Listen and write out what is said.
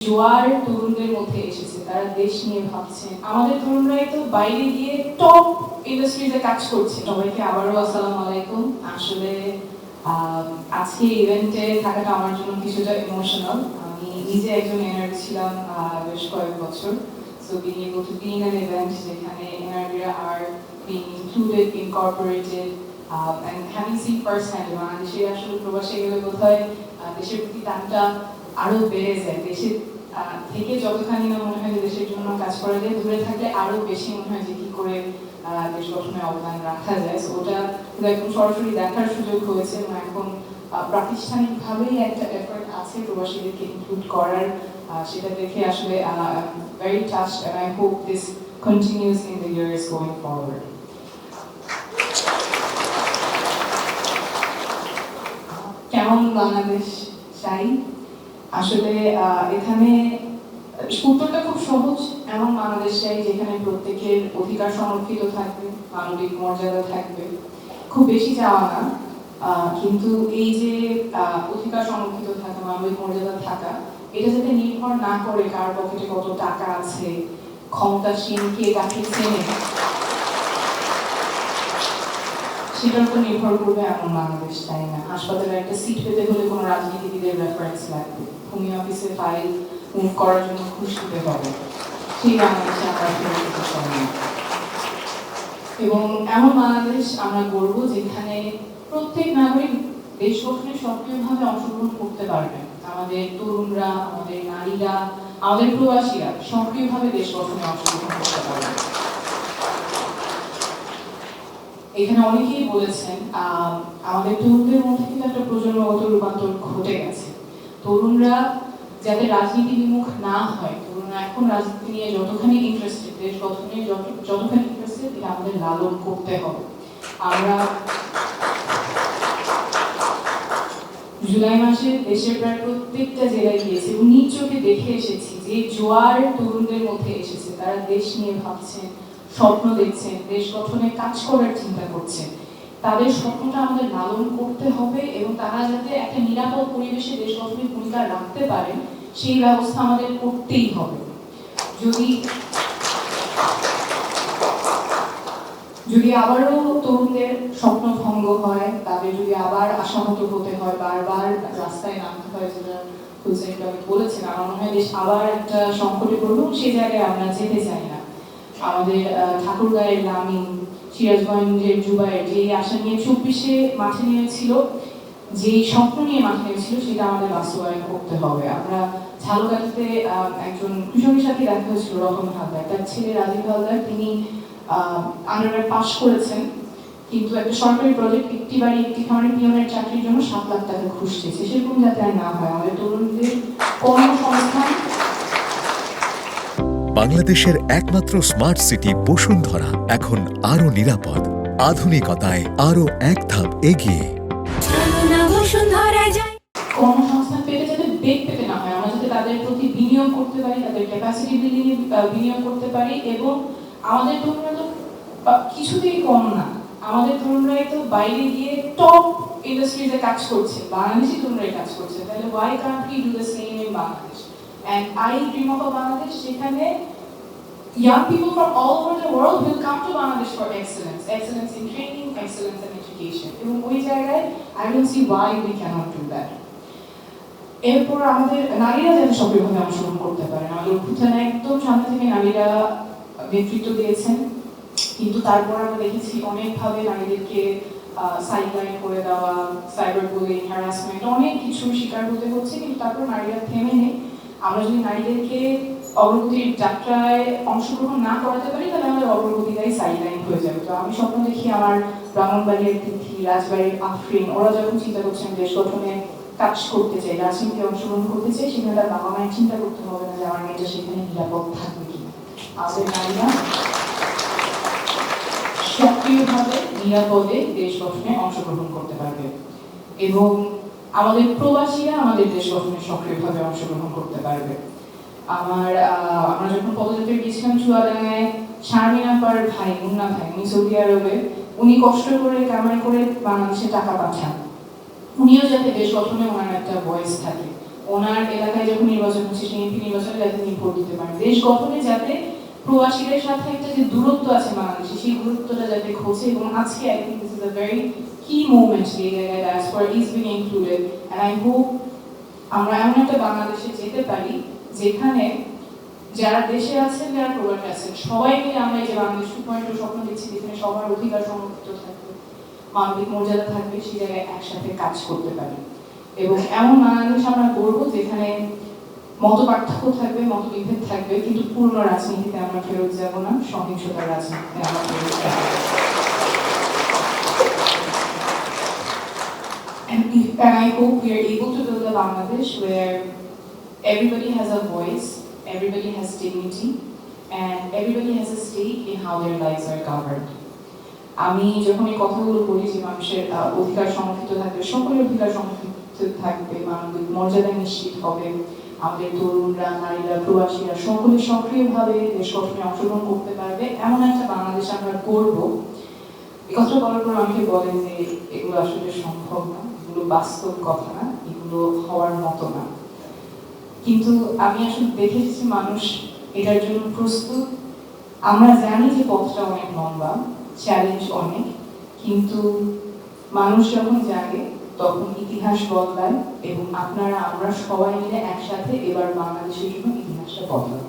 জোয়ার তরুণদের মধ্যে এসেছে, তারা দেশ নিয়ে ভাবছে। আমাদের তরুণরাই তো বাইরে গিয়ে টপ ইন্ডাস্ট্রিতে কাজ করছে। সবাইকে আবারও আসসালামু আলাইকুম। আসলে আজকে ইভেন্টে থাকাটা আমার জন্য কিছুটা ইমোশনাল। আমি নিজে একজন এনআরবি ছিলাম বেশ কয়েক বছর। So being able to be in an event যেখানে এনআরবিরা are being included, incorporated, and having seen firsthand বাংলাদেশে আসলে প্রবাসে গেলে বোধহয় দেশের প্রতি টানটা আরো বেড়ে যায়। দেশের থেকে যতখানি না মনে হয় যে দেশের জন্য কাজ করা যায়, দূরে থাকলে আরো বেশি মনে হয় যে কি করে দেশ গঠনে অবদান রাখা যায়। সো ওটা একদম সরাসরি দেখার সুযোগ হয়েছে এবং এখন প্রাতিষ্ঠানিকভাবেই একটা এফোর্ট আছে প্রবাসীদেরকে ইনক্লুড করার। সেটা দেখে আসলে very touched and I hope this continues in the years going forward. কেমন বাংলাদেশ চাই? আসলে এখানে উত্তরটা খুব সহজ। এমন বাংলাদেশ চাই যেখানে প্রত্যেকের অধিকার সংরক্ষিত থাকবে, মানবিক মর্যাদা থাকবে। খুব বেশি চাওয়া না, কিন্তু এই যে অধিকার সংরক্ষিত থাকা, মানবিক মর্যাদা থাকা, এটা যাতে নির্ভর না করে কার পকেটে কত টাকা আছে, ক্ষমতাসীন কে কাকে চেনে, সেটার উপর নির্ভর করবে এমন বাংলাদেশ চাই না। হাসপাতালে একটা সিট পেতে হলে কোনো রাজনীতিবিদের রেফারেন্স লাগবে, ভূমি অফিসে ফাইল মুভ করার জন্য ঘুষ দিতে হবে, সেই বাংলাদেশে আমরা ফিরে যেতে চাই না। এবং এমন বাংলাদেশ আমরা গড়ব যেখানে প্রত্যেক নাগরিক দেশ গঠনে সক্রিয়ভাবে অংশগ্রহণ করতে পারবে। আমাদের তরুণরা, আমাদের নারীরা, আমাদের প্রবাসীরা সক্রিয়ভাবে দেশ গঠনে অংশগ্রহণ করতে পারবে। এখানে অনেকেই বলেছেন আমাদের তরুণদের মধ্যে কিন্তু একটা প্রজন্মগত রূপান্তর ঘটে গেছে। তরুণরা যাতে রাজনীতি বিমুখ না হয়, তরুণরা এখন রাজনীতি নিয়ে যতখানি ইন্টারেস্টেড, দেশ গঠনে যতখানি ইন্টারেস্টেড, এটা আমাদের লালন করতে হবে। আমরা জুলাই মাসে দেশের প্রায় প্রত্যেকটা জেলায় গিয়েছি এবং নিজ চোখে দেখে এসেছি যে জোয়ার তরুণদের মধ্যে এসেছে, তারা দেশ নিয়ে ভাবছেন, স্বপ্ন দেখছেন, দেশ গঠনে কাজ করার চিন্তা করছেন। তাদের স্বপ্নটা আমাদের লালন করতে হবে এবং তারা যাতে একটা নিরাপদ পরিবেশে দেশ গঠনের ভূমিকা রাখতে পারেন, সেই ব্যবস্থা আমাদের করতেই হবে। যদি আবারও তরুণদের স্বপ্ন ভঙ্গ হয়, তাদের যদি আবার আশাহত হতে হয়, বারবার রাস্তায় নামতে হয়, যেটা হুসেন বলেছেন, আমার মনে হয় দেশ আবার একটা সংকটে পড়বে, সেই জায়গায় আমরা যেতে চাই না। আমাদের ঠাকুরগাঁয়ের লামিন, সিরাজগঞ্জের জুবাইর যে আশা নিয়ে 24-এ মাঠে নেমেছিল, যে স্বপ্ন নিয়ে মাঠে নেমেছিল, সেটা আমাদের বাস্তবায়ন করতে হবে। আমরা ঝালকাঠিতে একজন কৃষকের সাথে দেখা হয়েছিল, রতন হালদার, তার ছেলে রাজীব হালদার, তিনি আন্ডারগ্রেড পাশ করেছেন, কিন্তু একটা সরকারি প্রজেক্ট একটি বাড়ি একটি খামারের পিয়নের চাকরির জন্য 7 লাখ টাকা ঘুষ চেয়েছে। সেরকম যাতে আর না হয়। আমাদের তরুণদের কর্মসংস্থান। বাংলাদেশের একমাত্র স্মার্ট সিটি বসুন্ধরা এখন আরো নিরাপদ, আধুনিকতায় আরো এক ধাপ এগিয়ে। কর্মসংস্থান পেতে যাতে বেগ পেতে না হয়, আমরা যাতে তাদের প্রতি বিনিয়োগ করতে পারি, তাদের ক্যাপাসিটি বিল্ডিং এ বিনিয়োগ করতে পারি। এবং আমাদের তরুণরা তো কিছুতেই কম না। আমাদের তরুণরাই তো বাইরে গিয়ে টপ ইন্ডাস্ট্রিতে কাজ করছে, বাংলাদেশি তরুণরাই কাজ করছে। তাহলে why can't we do the same in Bangladesh? And I dream of a Bangladesh যেখানে young people from all over the world will come to Bangladesh for excellence in training, excellence in education. এবং ওই জায়গায় I don't see why we cannot do that. এরপর আমাদের নারীরা যাতে সক্রিয়ভাবে অংশগ্রহণ করতে পারে। আমাদের অভ্যুত্থানে একদম সামনে থেকে নারীরা নেতৃত্ব দিয়েছেন, কিন্তু তারপর আমরা দেখেছি অনেকভাবে নারীদেরকে সাইডলাইন করে দেওয়া, সাইবার বুলিং, হ্যারাসমেন্ট, অনেক কিছু শিকার হতে হচ্ছে। কিন্তু তারপর নারীরা থেমে নেই। আমরা যদি নারীদেরকে অগ্রগতির যাত্রায় অংশগ্রহণ না করাতে পারি, তাহলে আমাদের অগ্রগতিটাই সাইডলাইন হয়ে যাবে। তো আমি স্বপ্ন দেখি আমার ব্রাহ্মণবাড়ির তিথি, রাজবাড়ির আফরিন, ওরা যখন চিন্তা করছেন দেশ গঠনে কাজ করতে চাই, রাজনীতিতে অংশগ্রহণ করতে চাই, সেখানে তার বাবা মায়ের চিন্তা করতে হবে না যে আমার মেয়েটা সেখানে নিরাপদ থাকবে কিনা। আমাদের নারীরা সক্রিয়ভাবে নিরাপদে দেশ গঠনে অংশগ্রহণ করতে পারবে এবং আমাদের প্রবাসীরা আমাদের দেশ গঠনে সক্রিয়ভাবে অংশগ্রহণ করতে পারবে। আমরা যখন পদযাত্রায় গিয়েছিলাম চুয়াডাঙ্গায়, শারমিন আপার ভাই, মুন্না ভাই, উনি সৌদি আরবে, উনি কষ্ট করে কামাই করে বাংলাদেশে টাকা পাঠান। উনিও যাতে দেশ গঠনে ওনার একটা ভয়েস থাকে, ওনার এলাকায় যখন নির্বাচন হচ্ছে সেই এমপি নির্বাচনে যাতে তিনি ভোট দিতে পারেন, দেশ গঠনে যাতে প্রবাসীদের সাথে একটা যে দূরত্ব আছে বাংলাদেশে সেই দূরত্বটা যাতে ঘোচে। এবং আজকে I think this is a very key moment যে জায়গায় diaspora is being included, and I hope আমরা এমন একটা বাংলাদেশে যেতে পারি যেখানে যারা দেশে আছেন যারা প্রবাসে আছেন সবাই মিলে আমরা এই যে বাংলাদেশ 2.0 স্বপ্ন দেখছি, যেখানে সবার অধিকার সংরক্ষিত থাকবে, মানবিক মর্যাদা থাকবে, সেই জায়গায় একসাথে কাজ করতে পারি। এবং এমন বাংলাদেশ আমরা গড়বো যেখানে মত পার্থক্য থাকবে, মতবিভেদ থাকবে, কিন্তু পূর্ণ রাজনীতিতে আমরা ফেরত যাব না, সহিংসতার রাজনীতিতে আমরা ফেরত যাব না। And I hope we are able to build a Bangladesh where everybody has a voice, everybody has dignity, and everybody has a stake in how their lives are governed. আমি যখন এই কথাগুলো বলি যে মানুষের অধিকার সংরক্ষিত থাকবে, সকলের অধিকার সংরক্ষিত থাকবে, মানবিক মর্যাদা নিশ্চিত হবে, আমাদের তরুণরা, নারীরা, প্রবাসীরা সকলে সক্রিয়ভাবে দেশ গঠনে অংশগ্রহণ করতে পারবে, এমন একটা বাংলাদেশ আমরা করব। এই কথা বলার পর অনেকে বলেন যে এগুলো আসলে সম্ভব না, এগুলো বাস্তব কথা না, এগুলো হওয়ার মতো না। কিন্তু আমি আসলে দেখে এসেছি মানুষ এটার জন্য প্রস্তুত। আমরা জানি যে পথটা অনেক লম্বা, চ্যালেঞ্জ অনেক, কিন্তু মানুষ যখন জাগে তখন ইতিহাস বদলায়, এবং আপনারা আমরা সবাই মিলে একসাথে এবার বাংলাদেশের জন্য ইতিহাসটা বদলায়।